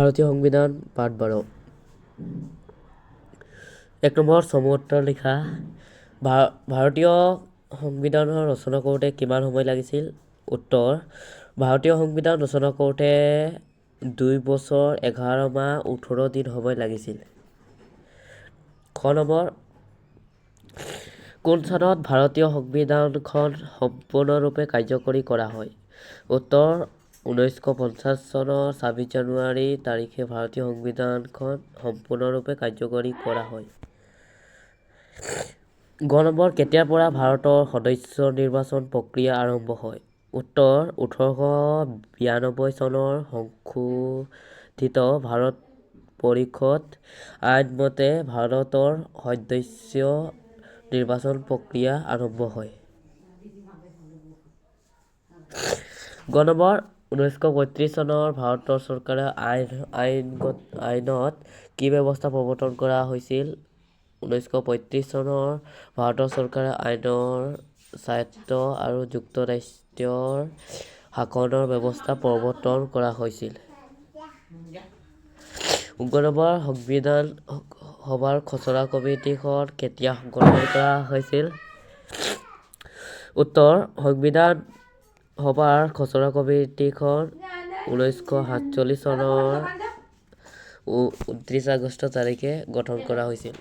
ভাৰতীয় সংবিধান পাঠ 12। 1 নম্বৰ চমুত্তৰ লিখা ভাৰতীয় সংবিধানৰ ৰচনা কৰোঁতে কিমান সময় লাগিছিল? উত্তৰ: ভাৰতীয় সংবিধান ৰচনা কৰোঁতে 2 বছৰ 11 মাহ 18 দিন সময় লাগিছিল। খ নম্বৰ: কোন চনত ভাৰতীয় সংবিধানখন সম্পূৰ্ণৰূপে কাৰ্যকৰী কৰা হয়? উত্তৰ: 1950 চনৰ 26 জানুৱাৰী তাৰিখে ভাৰতীয় সংবিধানখন সম্পূৰ্ণৰূপে কাৰ্যকৰী কৰা হয়। গ নম্বৰ: কেতিয়াৰ পৰা ভাৰতৰ সদস্য নিৰ্বাচন প্ৰক্ৰিয়া আৰম্ভ হয়? উত্তৰ: 1892 চনৰ সংশোধিত ভাৰত পৰিষদ আইন মতে ভাৰতৰ সদস্য নিৰ্বাচন প্ৰক্ৰিয়া আৰম্ভ হয়। গ নম্বৰ: 1935 চনৰ ভাৰত চৰকাৰৰ আইনত কি ব্যৱস্থা প্ৰৱৰ্তন কৰা হৈছিল? 1935 চনৰ ভাৰত চৰকাৰৰ আইনৰ স্বায়ত্ত আৰু যুক্তৰাষ্ট্ৰৰ শাসনৰ ব্যৱস্থা প্ৰৱৰ্তন কৰা হৈছিল। গ নম্বৰ: সংবিধান সভাৰ খচৰা কমিটিখন কেতিয়া গঠন কৰা হৈছিল? উত্তৰ: সংবিধান সভাৰ খচৰা কমিটিখন 1947 চনৰ 29 আগষ্ট তাৰিখে গঠন কৰা হৈছিল।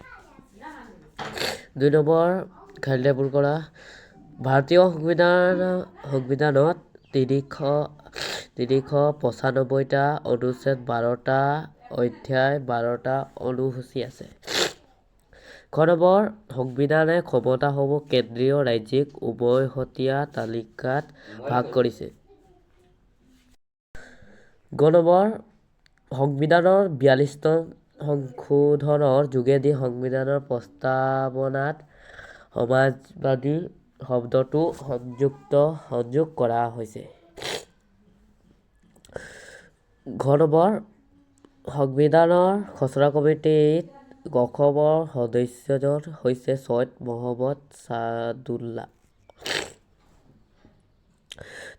2 নম্বৰ: খালীৰে পূৰণ কৰা। ভাৰতীয় সংবিধানত 395টা অনুচ্ছেদ, 12টা অধ্যায়, 12টা অনুসূচী আছে। খ নম্বৰ: সংবিধানে ক্ষমতাসমূহ কেন্দ্ৰীয় ৰাজ্যিক উমৈহতীয়া তালিকাত ভাগ কৰিছে। গ নম্বৰ: সংবিধানৰ 42তম সংশোধনৰ যোগেদি সংবিধানৰ প্ৰস্তাৱনাত সমাজবাদী শব্দটো সংযোগ কৰা হৈছে। ঘ নম্বৰ: সংবিধানৰ খচৰা কমিটিত অসমৰ সদস্যজন হৈছে ছৈয়দ মহম্মদ ছাদুল্লা।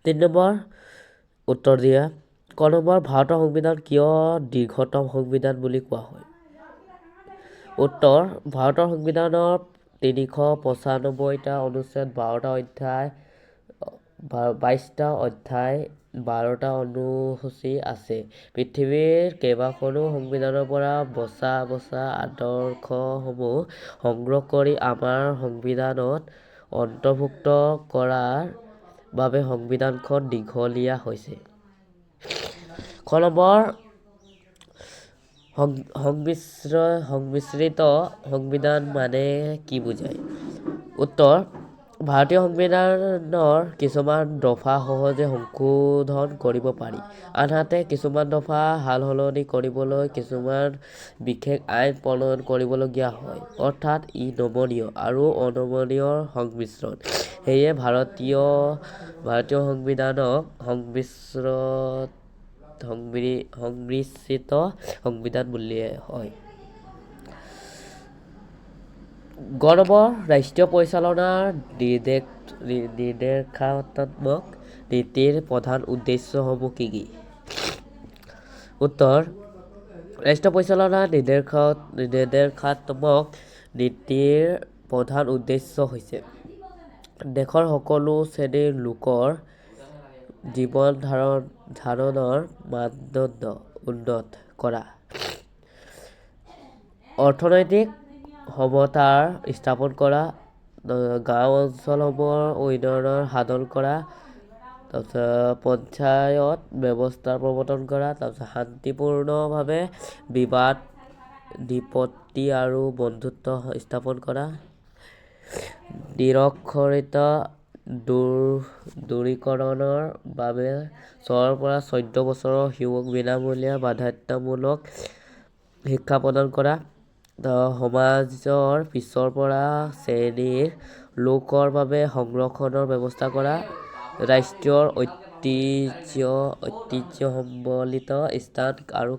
3 নম্বৰ উত্তৰ দিয়া। ক নম্বৰ: ভাৰতৰ সংবিধান কিয় দীৰ্ঘতম সংবিধান বুলি কোৱা হয়? উত্তৰ: ভাৰতৰ সংবিধানৰ 395টা অনুচ্ছেদ, 12টা অধ্যায়, 22টা অধ্যায়, 12টা অনুসূচী আছে। পৃথিৱীৰ কেইবাখনো সংবিধানৰ পৰা বচা আদৰ্শসমূহ সংগ্ৰহ কৰি আমাৰ সংবিধানত অন্তৰ্ভুক্ত কৰাৰ বাবে সংবিধানখন দীঘলীয়া হৈছে। খ নম্বৰ: সংমিশ্ৰিত সংবিধান মানে কি বুজায়? উত্তৰ: ভাৰতীয় সংবিধানৰ কিছুমান দফা সহজে সংশোধন কৰিব পাৰি, আনহাতে কিছুমান দফা সালসলনি কৰিবলৈ কিছুমান বিশেষ আইন প্ৰণয়ন কৰিবলগীয়া হয়, অৰ্থাৎ ই নমনীয় আৰু অনমনীয়ৰ সংমিশ্ৰণ। সেয়ে ভাৰতীয় সংবিধানক সংমিশ্ৰিত সংবিধান বোলা হয়। গ নম্বৰ: ৰাষ্ট্ৰীয় পৰিচালনাৰ নিৰ্দেশাত্মক নীতিৰ প্ৰধান উদ্দেশ্যসমূহ কি কি? উত্তৰ: ৰাষ্ট্ৰীয় পৰিচালনাৰ নিৰ্দেশাত্মক নীতিৰ প্ৰধান উদ্দেশ্য হৈছে দেশৰ সকলো শ্ৰেণীৰ লোকৰ জীৱন ধাৰণৰ মানদণ্ড উন্নত কৰা, অৰ্থনৈতিক সমতা স্থাপন কৰা, গাঁও অঞ্চলসমূহৰ উন্নয়ন সাধন কৰা, পঞ্চায়ত ব্যৱস্থা প্ৰৱৰ্তন কৰা, শান্তিপূৰ্ণভাৱে বিবাদ নিষ্পত্তি আৰু বন্ধুত্ব স্থাপন কৰা, নিৰক্ষৰতা দূৰীকৰণৰ বাবে 6ৰ পৰা 14 বছৰৰ শিশুক বিনামূলীয়া বাধ্যতামূলক শিক্ষা প্ৰদান কৰা, সমাজৰ পিছপৰা শ্ৰেণীৰ লোকৰ বাবে সংৰক্ষণৰ ব্যৱস্থা কৰা, ৰাষ্ট্ৰীয় ঐতিহ্যসম্বলিত স্থান আৰু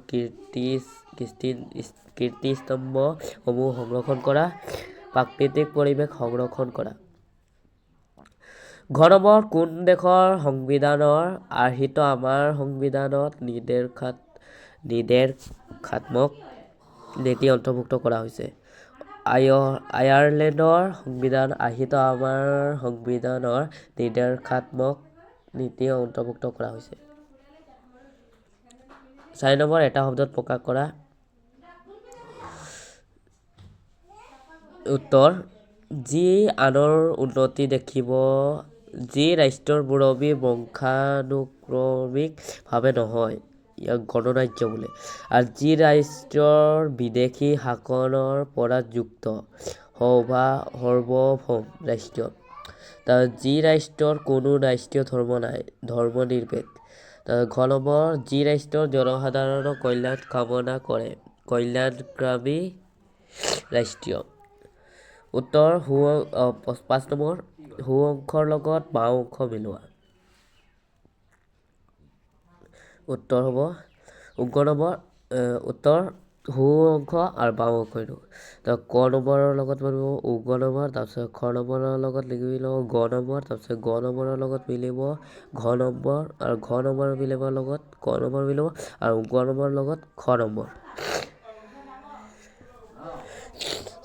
কীৰ্তিস্তম্ভসমূহ সংৰক্ষণ কৰা, প্ৰাকৃতিক পৰিৱেশ সংৰক্ষণ কৰা। ঘ নম্বৰ: কোন দেশৰ সংবিধানৰ আৰ্হিত আমাৰ সংবিধানত নিৰ্দেশাত্মক নীতি অন্তৰ্ভুক্ত কৰা হৈছে। আয়াৰলেণ্ডৰ সংবিধান আহিত আমাৰ সংবিধানৰ নিৰ্দেশাত্মক নীতি অন্তৰ্ভুক্ত কৰা হৈছে। 4 নম্বৰ এটা শব্দত প্ৰকাশ কৰা উত্তৰ যি আনৰ উন্নতি দেখিব যি ৰাষ্ট্ৰৰ মুৰব্বী বংশানুক্ৰমিকভাৱে নহয় ইয়াক গণৰাজ্য বোলে আৰু যি ৰাষ্ট্ৰৰ বিদেশী শাসনৰ পৰা যুক্ত সাৰ্বভৌম ৰাষ্ট্ৰ যি ৰাষ্ট্ৰৰ কোনো ৰাষ্ট্ৰীয় ধৰ্ম নাই ধৰ্মনিৰপেক্ষ। ঘ নম্বৰ যি ৰাষ্ট্ৰৰ জনসাধাৰণৰ কল্যাণ কামনা কৰে কল্যাণকামী ৰাষ্ট্ৰ। উত্তৰ 5 নম্বৰ সোঁ অংশৰ লগত বাওঁ অংশ মিলোৱা। উত্তৰ হ'ব উত্তৰ সোঁ অংশ আৰু বাওঁ অংশ ক নম্বৰৰ লগত মিলিব গ নম্বৰ, তাৰপিছত খ নম্বৰৰ লগত মিলিব গ নম্বৰ, তাৰপিছত গ নম্বৰৰ লগত মিলিব ঘ নম্বৰ আৰু ঘ নম্বৰ মিলিব লগত ক নম্বৰ মিলিব আৰু গ নম্বৰৰ লগত খ নম্বৰ।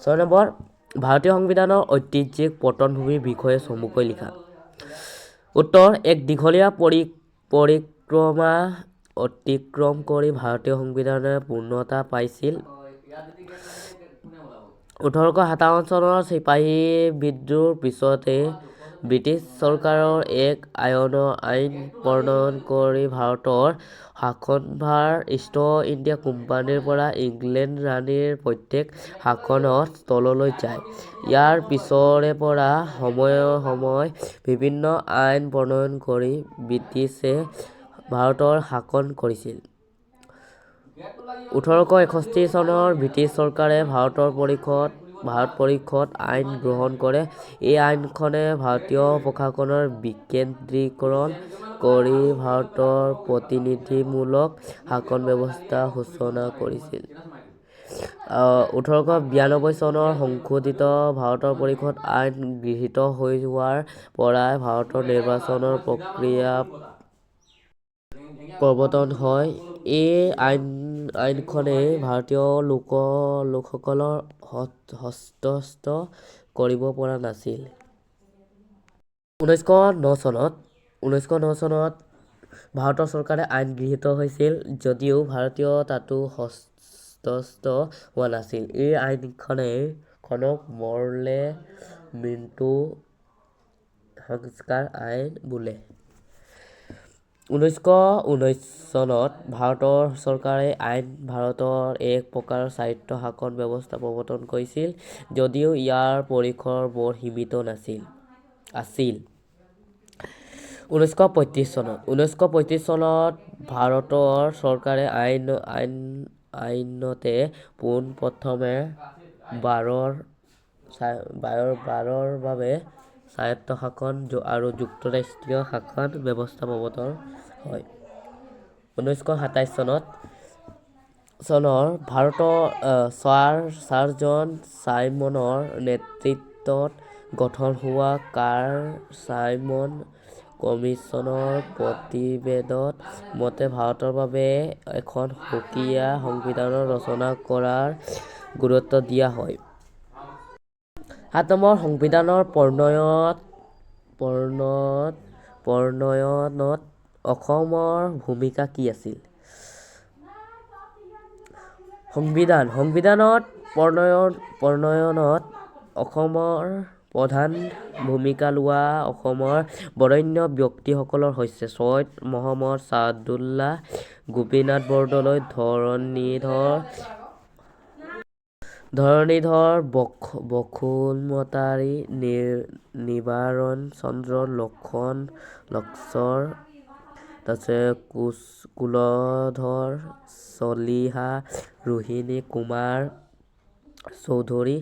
6 নম্বৰ ভাৰতীয় সংবিধানৰ ঐতিহাসিক পটভূমিৰ বিষয়ে চমুকৈ লিখা। উত্তৰ এক দীঘলীয়া পৰিক্ৰমা অতিক্ৰম কৰি ভাৰতীয় সংবিধানে পূৰ্ণতা পাইছিল 1857 চনৰ চিপাহী বিদ্ৰোহৰ পিছতে ব্ৰিটিছ চৰকাৰৰ এক আইন প্ৰণয়ন কৰি ভাৰতৰ শাসনভাৰ ইষ্ট ইণ্ডিয়া কোম্পানীৰ পৰা ইংলেণ্ড ৰাণীৰ প্ৰত্যক্ষ শাসনৰ তললৈ যায়। ইয়াৰ পিছৰে পৰা সময়ে বিভিন্ন আইন প্ৰণয়ন কৰি ব্ৰিটিছে ভাৰতৰ শাসন কৰিছিল। 1861 চনত ব্ৰিটিছ চৰকাৰে ভাৰত পৰিষদ আইন গ্ৰহণ কৰে। এই আইনখনে ভাৰতীয় প্ৰশাসনৰ বিকেন্দ্ৰীকৰণ কৰি ভাৰতৰ প্ৰতিনিধিমূলক শাসন ব্যৱস্থাৰ সূচনা কৰিছিল। 1892 চনৰ সংশোধিত ভাৰত পৰিষদ আইন গৃহীত হোৱাৰ পৰাই ভাৰতৰ নিৰ্বাচনৰ প্ৰক্ৰিয়া প্ৰৱৰ্তন হয়। এই আইনখনে ভাৰতীয় লোকসকলৰ হস্তক্ষেপ কৰিব পৰা নাছিল। 1909 চনত ভাৰত চৰকাৰে আইন গৃহীত হৈছিল যদিও ভাৰতীয় তাতো হস্তক্ষেপ হোৱা নাছিল। এই আইনখনক মৰলে মিণ্টো সংস্কাৰ আইন বোলে। 1919 চনত ভাৰত চৰকাৰে ভাৰতৰ এক প্ৰকাৰ স্বায়ত্ত শাসন ব্যৱস্থা প্ৰৱৰ্তন কৰিছিল যদিও ইয়াৰ পৰিসৰ বৰ সীমিত আছিল। 1935 চনত ভাৰত চৰকাৰে আইনতে পোনপ্ৰথমে বাৰৰ বাবে স্বায়ত্ত শাসন আৰু যুক্তৰাষ্ট্ৰীয় শাসন ব্যৱস্থা প্ৰৱৰ্তন হয়। 1927 চনৰ ছাৰ জন চাইমনৰ নেতৃত্বত গঠন হোৱা ছাৰ চাইমন কমিছনৰ প্ৰতিবেদন মতে ভাৰতৰ বাবে এখন সুকীয়া সংবিধান ৰচনা কৰাৰ গুৰুত্ব দিয়া হয়। 7 নম্বৰ সংবিধানৰ প্ৰণয়নত অসমৰ ভূমিকা কি আছিল? সংবিধানৰ প্ৰণয়নত অসমৰ প্ৰধান ভূমিকা লোৱা অসমৰ বৰেণ্য ব্যক্তিসকল হৈছে ছৈয়দ মহম্মদ ছাদুল্লাহ, গোপীনাথ বৰদলৈ, ধৰণীধৰ বসুমতাৰী, নিবাৰণ চন্দ্ৰ, লক্ষ্মণ কুলধৰ চলিহা, ৰোহিণী কুমাৰ চৌধুৰী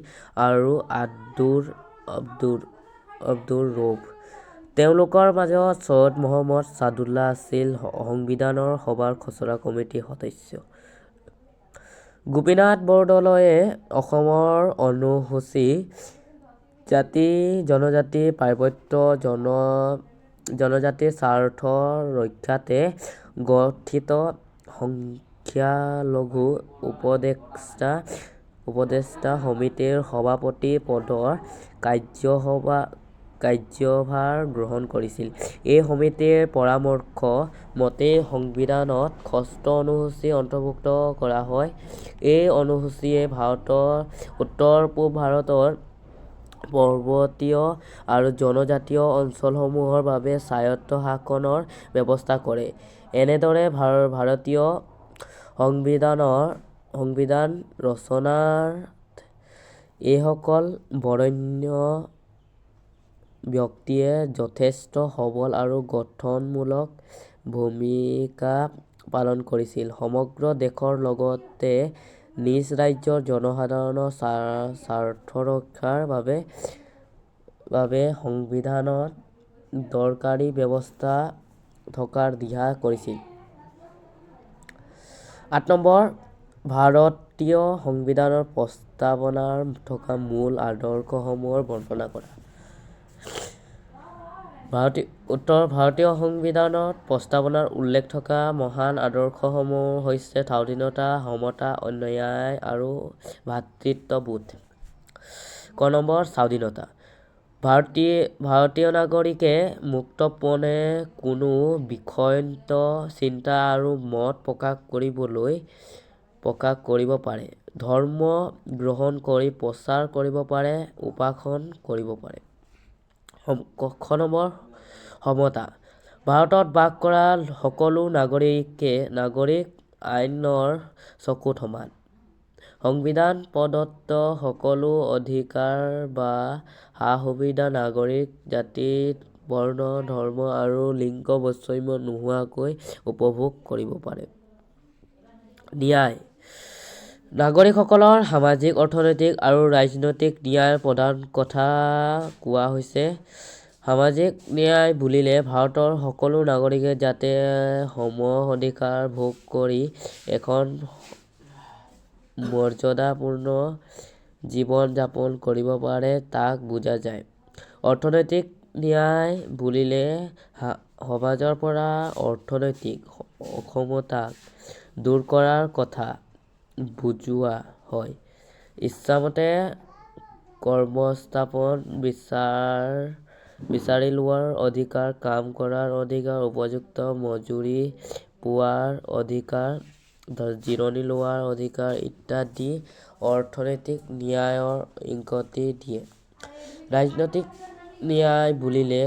আৰু আব্দুৰ ৰৌফ। তেওঁলোকৰ মাজত ছৈয়দ মহম্মদ ছাদুল্লাহ আছিল সংবিধান সভাৰ খচৰা কমিটিৰ সদস্য। গোপীনাথ বৰদলৈয়ে অসমৰ অনুসূচিত জাতি-জনজাতি পাৰ্বত্য জনজাতিৰ স্বাৰ্থ ৰক্ষাৰ্থে গঠিত সংখ্যালঘু উপদেষ্টা সমিতিৰ সভাপতি পদৰ কাৰ্যভাৰ গ্ৰহণ কৰিছিল। এই সমিতিৰ পৰামৰ্শ মতেই সংবিধানত ৬ষ্ঠ অনুসূচী অন্তৰ্ভুক্ত কৰা হয়। এই অনুসূচীয়ে উত্তৰ-পূব ভাৰতৰ পৰ্বতীয় আৰু জনজাতীয় অঞ্চলসমূহৰ বাবে স্বায়ত্ত শাসনৰ ব্যৱস্থা কৰে। এনেদৰে ভাৰতীয় সংবিধান ৰচনাত এইসকল বৰেণ্য ব্যক্তিয়ে যথেষ্ট সবল আৰু গঠনমূলক ভূমিকা পালন কৰিছিল। সমগ্ৰ দেশৰ লগতে নিজ ৰাজ্যৰ জনসাধাৰণৰ স্বাৰ্থৰক্ষাৰ বাবে সংবিধানত দৰকাৰী ব্যৱস্থা থকাৰ দিহা কৰিছিল। ৮. ভাৰতীয় সংবিধানৰ প্ৰস্তাৱনাত থকা মূল আদৰ্শসমূহৰ বৰ্ণনা কৰা। ভাৰতীয় সংবিধানৰ প্ৰস্তাৱনাত উল্লেখ থকা মহান আদৰ্শসমূহ হৈছে স্বাধীনতা, সমতা, ন্যায় আৰু ভাতৃত্ববোধ। ক নম্বৰ স্বাধীনতা। ভাৰতীয় নাগৰিকে মুক্তপণে কোনো বিষয়ত চিন্তা আৰু মত প্ৰকাশ কৰিব পাৰে, ধৰ্ম গ্ৰহণ কৰি প্ৰচাৰ কৰিব পাৰে, উপাসনা কৰিব পাৰে। খ নম্বৰ সমতা। ভাৰতত বাস কৰা সকলো নাগৰিক আইনৰ চকুত সমান। সংবিধান প্ৰদত্ত সকলো অধিকাৰ বা সা-সুবিধা নাগৰিক জাতি, বৰ্ণ, ধৰ্ম আৰু লিংগ বৈষম্য নোহোৱাকৈ উপভোগ কৰিব পাৰে। ন্যায়। নাগৰিকসকলৰ সামাজিক, অৰ্থনৈতিক আৰু ৰাজনৈতিক ন্যায়ৰ প্ৰধান কথা কোৱা হৈছে। সামাজিক ন্যায় বুলিলে ভাৰতৰ সকলো নাগৰিকে যাতে সম অধিকাৰ ভোগ কৰি এখন মৰ্যাদাপূৰ্ণ জীৱন যাপন কৰিব পাৰে তাক বুজা যায়। অৰ্থনৈতিক ন্যায় বুলিলে সমাজৰ পৰা অৰ্থনৈতিক অসমতাক দূৰ কৰাৰ কথা বুজোৱা হয়। ইচ্ছামতে কৰ্মসংস্থাপন বিচাৰি লোৱাৰ অধিকাৰ, কাম কৰাৰ অধিকাৰ, উপযুক্ত মজুৰি পোৱাৰ অধিকাৰ, জিৰণি লোৱাৰ অধিকাৰ ইত্যাদি অৰ্থনৈতিক ন্যায়ৰ ইংগিত দিয়ে। ৰাজনৈতিক ন্যায় বুলিলে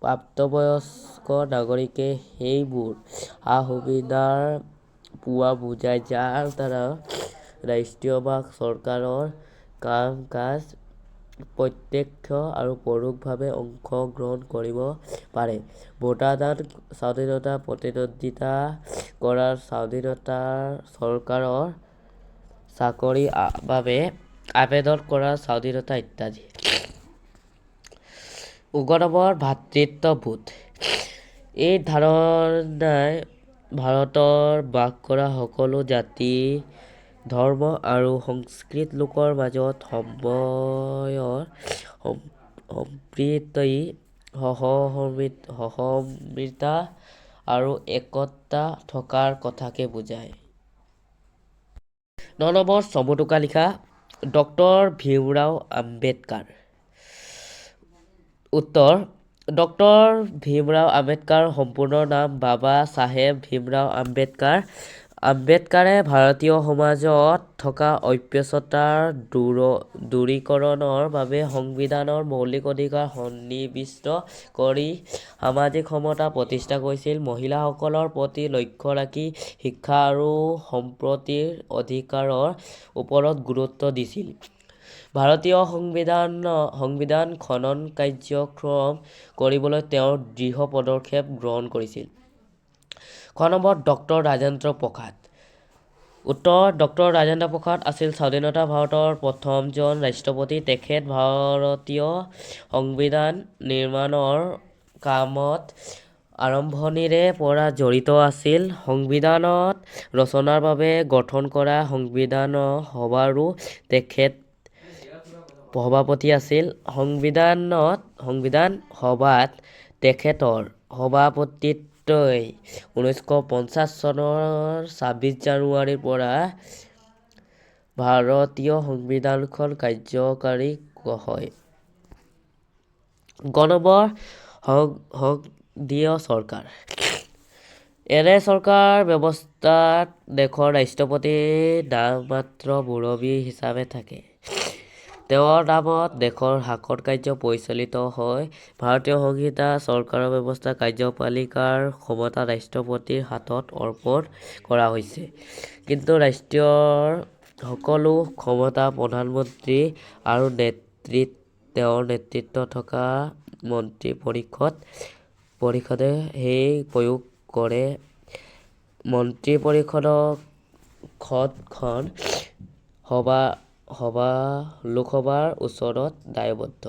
প্ৰাপ্তবয়স্ক নাগৰিকে সেইবোৰ সা-সুবিধা পোৱা বুজায় যাৰ দ্বাৰা ৰাষ্ট্ৰীয় বা চৰকাৰৰ কাম-কাজ প্ৰত্যক্ষ আৰু পৰোক্ষভাৱে অংশগ্ৰহণ কৰিব পাৰে। ভোটাদান স্বাধীনতা, প্ৰতিদ্বন্দ্বিতা কৰাৰ স্বাধীনতা, চৰকাৰৰ চাকৰিৰ বাবে আবেদন কৰাৰ স্বাধীনতা ইত্যাদি। গ নম্বৰ ভাতৃত্ববোধ। এই ধাৰণাই ভাৰতত বাস কৰা সকলো জাতি, ধৰ্ম আৰু সংস্কৃতিৰ লোকৰ মাজত সম্প্ৰীতি, সহমৰ্মিতা আৰু একতা থকাৰ কথাকে বুজায়। ৯ নম্বৰ চমুটোকা লিখা। ড ভীমৰাও আম্বেদকাৰ। উত্তৰ: ড ভীমৰাও আম্বেদকাৰৰ সম্পূৰ্ণ নাম বাবা চাহেব ভীমৰাও আম্বেদকাৰ। আম্বেদকাৰে ভাৰতীয় সমাজত থকা অস্পৃশ্যতাৰ দূৰীকৰণৰ বাবে সংবিধানত মৌলিক অধিকাৰ সন্নিৱিষ্ট কৰি সামাজিক সমতা প্ৰতিষ্ঠা কৰিছিল। মহিলাসকলৰ প্ৰতি লক্ষ্য ৰাখি শিক্ষা আৰু সম্পত্তিৰ অধিকাৰৰ ওপৰত গুৰুত্ব দিছিল। ভাৰতীয় সংবিধান খনন কাৰ্যক্ৰম কৰিবলৈ তেওঁ দৃঢ় পদক্ষেপ গ্ৰহণ কৰিছিল। খ নম্বৰ ড ৰাজেন্দ্ৰ প্ৰসাদ। উত্তৰ: ড ৰাজেন্দ্ৰ প্ৰসাদ আছিল স্বাধীন ভাৰতৰ প্ৰথমজন ৰাষ্ট্ৰপতি। তেখেত ভাৰতীয় সংবিধান নিৰ্মাণৰ কামত আৰম্ভণিৰে পৰা জড়িত আছিল। সংবিধান ৰচনাৰ বাবে গঠন কৰা সংবিধান সভাৰো তেখেত সভাপতি আছিল। সংবিধান সভাত তেখেতৰ সভাপতিত্বত মাত্ৰই 1950 চনৰ 26 জানুৱাৰীৰ পৰা ভাৰতীয় সংবিধানখন কাৰ্যকাৰী হয়। গণবৰ সংসদীয় চৰকাৰ। এনে চৰকাৰ ব্যৱস্থাত দেশৰ ৰাষ্ট্ৰপতিৰ নাম মাত্ৰ মুৰব্বী হিচাপে থাকে। তেওঁৰ নামত দেশৰ শাসন কাৰ্য পৰিচালিত হয়। ভাৰতীয় সংবিধানত চৰকাৰৰ ব্যৱস্থা কাৰ্যপালিকাৰ ক্ষমতা ৰাষ্ট্ৰপতিৰ হাতত অৰ্পণ কৰা হৈছে। কিন্তু ৰাষ্ট্ৰৰ সকলো ক্ষমতা প্ৰধানমন্ত্ৰী আৰু তেওঁৰ নেতৃত্বত থকা মন্ত্ৰী পৰিষদে প্ৰয়োগ কৰে। মন্ত্ৰী পৰিষদখন লোকসভাৰ ওচৰত দায়বদ্ধ।